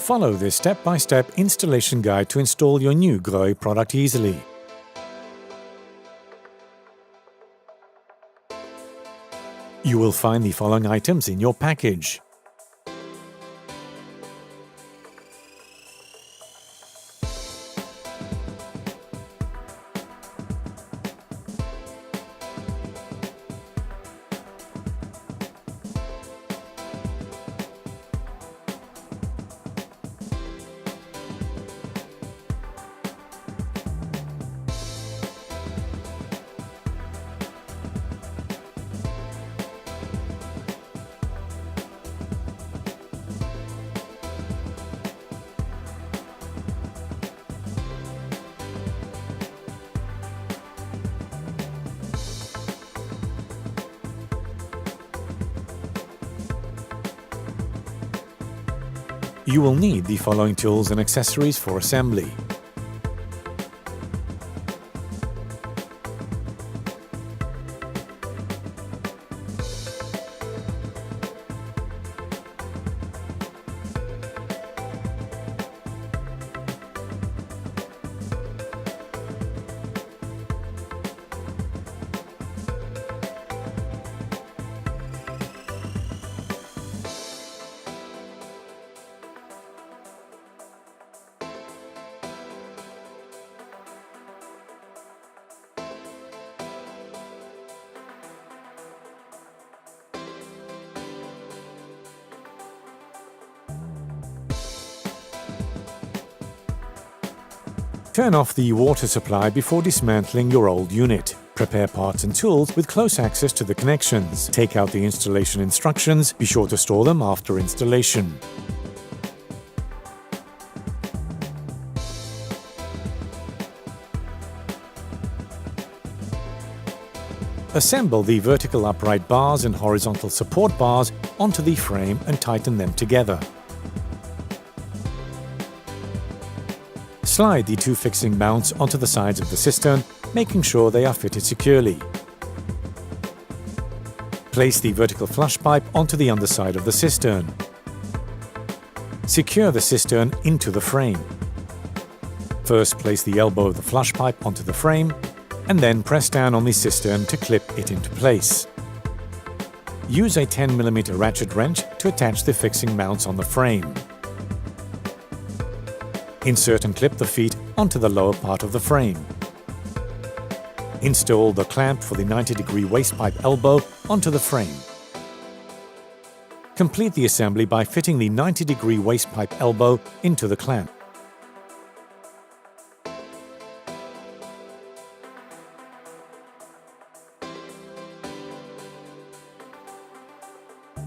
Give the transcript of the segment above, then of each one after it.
Follow this step-by-step installation guide to install your new Grohe product easily. You will find the following items in your package: you will need the following tools and accessories for assembly: turn off the water supply before dismantling your old unit. Prepare parts and tools with close access to the connections. Take out the installation instructions. Be sure to store them after installation. Assemble the vertical upright bars and horizontal support bars onto the frame and tighten them together. Slide the two fixing mounts onto the sides of the cistern, making sure they are fitted securely. Place the vertical flush pipe onto the underside of the cistern. Secure the cistern into the frame. First, place the elbow of the flush pipe onto the frame, and then press down on the cistern to clip it into place. Use a 10mm ratchet wrench to attach the fixing mounts on the frame. Insert and clip the feet onto the lower part of the frame. Install the clamp for the 90-degree waste pipe elbow onto the frame. Complete the assembly by fitting the 90-degree waste pipe elbow into the clamp.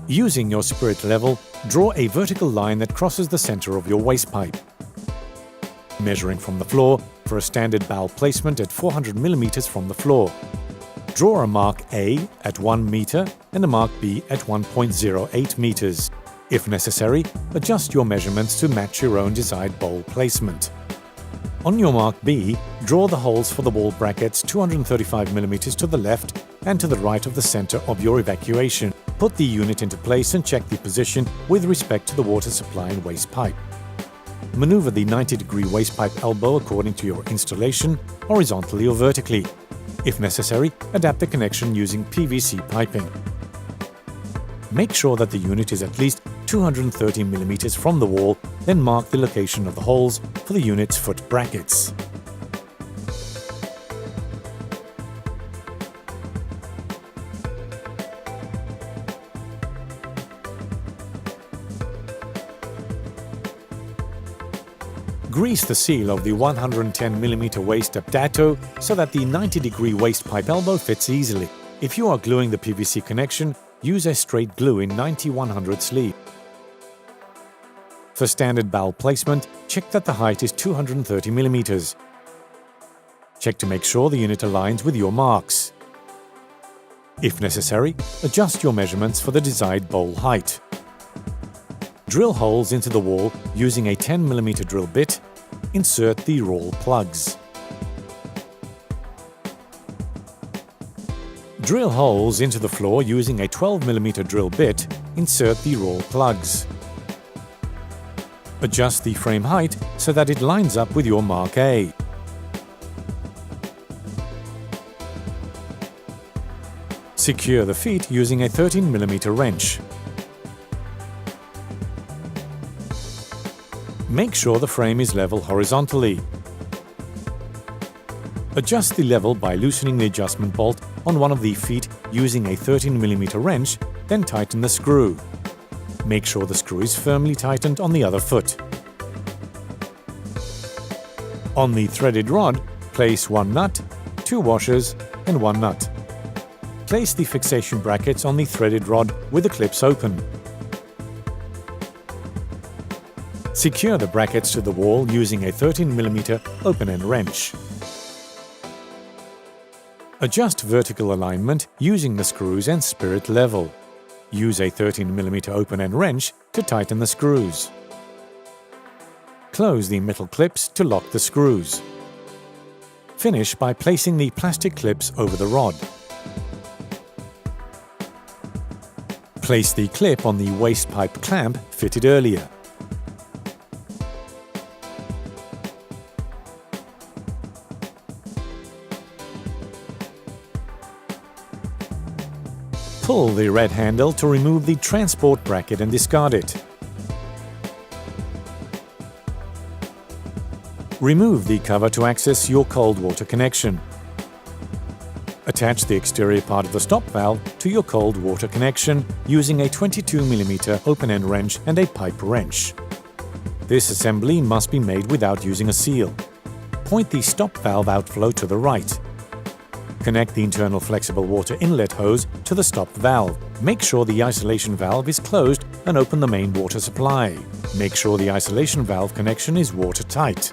Using your spirit level, draw a vertical line that crosses the center of your waste pipe. Measuring from the floor for a standard bowel placement at 400mm from the floor. Draw a mark A at 1 meter and a mark B at 1.08 meters. If necessary, adjust your measurements to match your own desired bowl placement. On your mark B, draw the holes for the wall brackets 235mm to the left and to the right of the center of your evacuation. Put the unit into place and check the position with respect to the water supply and waste pipe. Maneuver the 90-degree waste pipe elbow according to your installation, horizontally or vertically. If necessary, adapt the connection using PVC piping. Make sure that the unit is at least 230mm from the wall, then mark the location of the holes for the unit's foot brackets. Grease the seal of the 110mm waste adapter so that the 90-degree waste pipe elbow fits easily. If you are gluing the PVC connection, use a straight glue in 90-100 sleeve. For standard bowel placement, check that the height is 230mm. Check to make sure the unit aligns with your marks. If necessary, adjust your measurements for the desired bowl height. Drill holes into the wall using a 10mm drill bit. Insert the roll plugs. Drill holes into the floor using a 12mm drill bit. Insert the roll plugs. Adjust the frame height so that it lines up with your Mark A. Secure the feet using a 13mm wrench. Make sure the frame is level horizontally. Adjust the level by loosening the adjustment bolt on one of the feet using a 13mm wrench, then tighten the screw. Make sure the screw is firmly tightened on the other foot. On the threaded rod, place one nut, two washers and one nut. Place the fixation brackets on the threaded rod with the clips open. Secure the brackets to the wall using a 13mm open-end wrench. Adjust vertical alignment using the screws and spirit level. Use a 13mm open-end wrench to tighten the screws. Close the metal clips to lock the screws. Finish by placing the plastic clips over the rod. Place the clip on the waste pipe clamp fitted earlier. Pull the red handle to remove the transport bracket and discard it. Remove the cover to access your cold water connection. Attach the exterior part of the stop valve to your cold water connection using a 22mm open-end wrench and a pipe wrench. This assembly must be made without using a seal. Point the stop valve outflow to the right. Connect the internal flexible water inlet hose to the stop valve. Make sure the isolation valve is closed and open the main water supply. Make sure the isolation valve connection is watertight.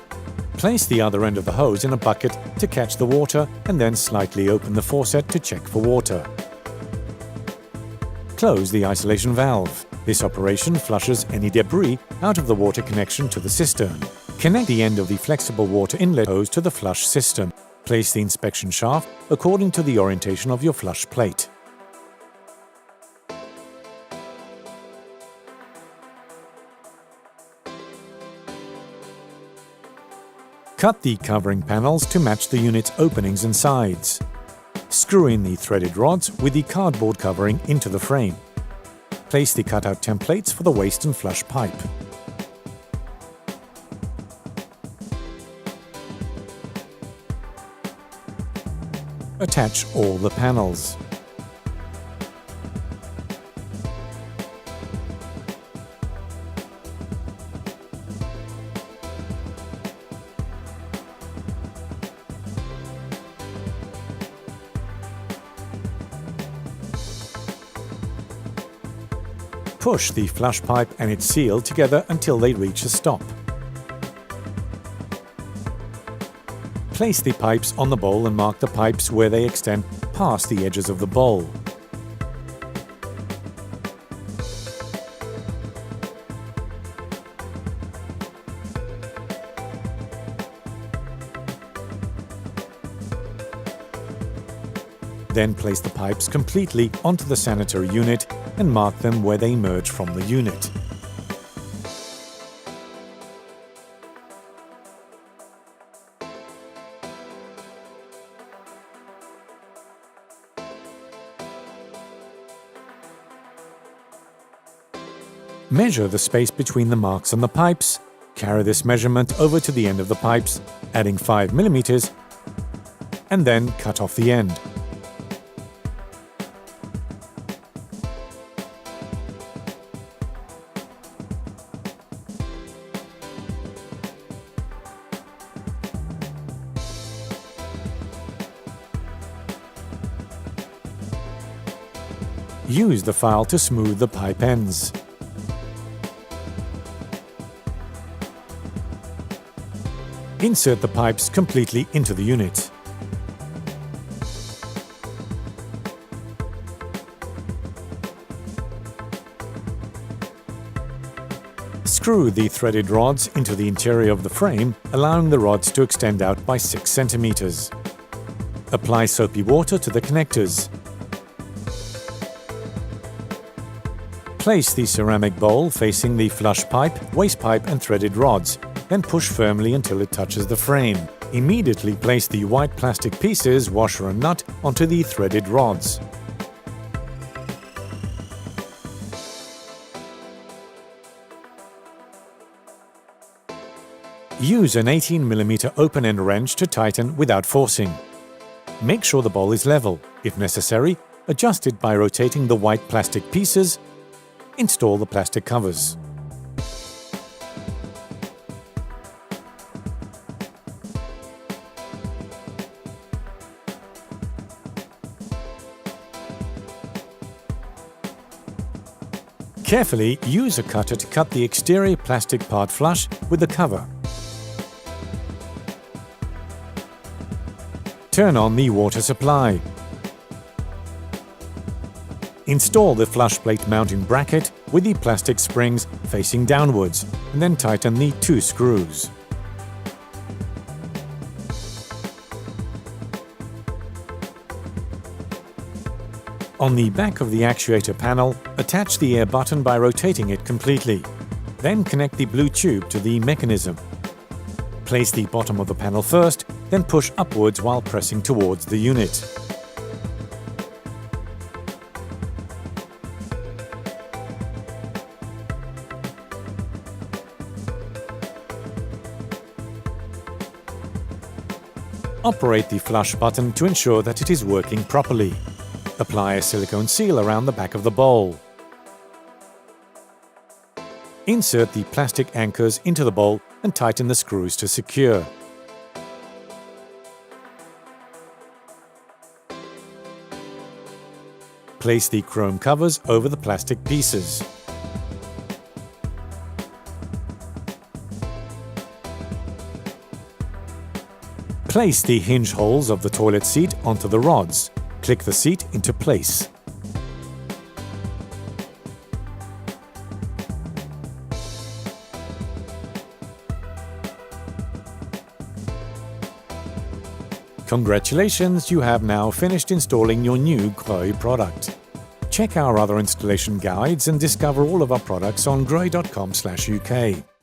Place the other end of the hose in a bucket to catch the water and then slightly open the faucet to check for water. Close the isolation valve. This operation flushes any debris out of the water connection to the cistern. Connect the end of the flexible water inlet hose to the flush system. Place the inspection shaft according to the orientation of your flush plate. Cut the covering panels to match the unit's openings and sides. Screw in the threaded rods with the cardboard covering into the frame. Place the cutout templates for the waste and flush pipe. Attach all the panels. Push the flush pipe and its seal together until they reach a stop. Place the pipes on the bowl and mark the pipes where they extend past the edges of the bowl. Then place the pipes completely onto the sanitary unit and mark them where they emerge from the unit. Measure the space between the marks on the pipes. Carry this measurement over to the end of the pipes, adding 5 mm, and then cut off the end. Use the file to smooth the pipe ends. Insert the pipes completely into the unit. Screw the threaded rods into the interior of the frame, allowing the rods to extend out by 6 cm. Apply soapy water to the connectors. Place the ceramic bowl facing the flush pipe, waste pipe and threaded rods, then push firmly until it touches the frame. Immediately place the white plastic pieces, washer and nut, onto the threaded rods. Use an 18mm open-end wrench to tighten without forcing. Make sure the bowl is level. If necessary, adjust it by rotating the white plastic pieces. Install the plastic covers. Carefully use a cutter to cut the exterior plastic part flush with the cover. Turn on the water supply. Install the flush plate mounting bracket with the plastic springs facing downwards and then tighten the 2 screws. On the back of the actuator panel, attach the air button by rotating it completely. Then connect the blue tube to the mechanism. Place the bottom of the panel first, then push upwards while pressing towards the unit. Operate the flush button to ensure that it is working properly. Apply a silicone seal around the back of the bowl. Insert the plastic anchors into the bowl and tighten the screws to secure. Place the chrome covers over the plastic pieces. Place the hinge holes of the toilet seat onto the rods. Click the seat into place. Congratulations, you have now finished installing your new Grohe product. Check our other installation guides and discover all of our products on Grohe.com/UK.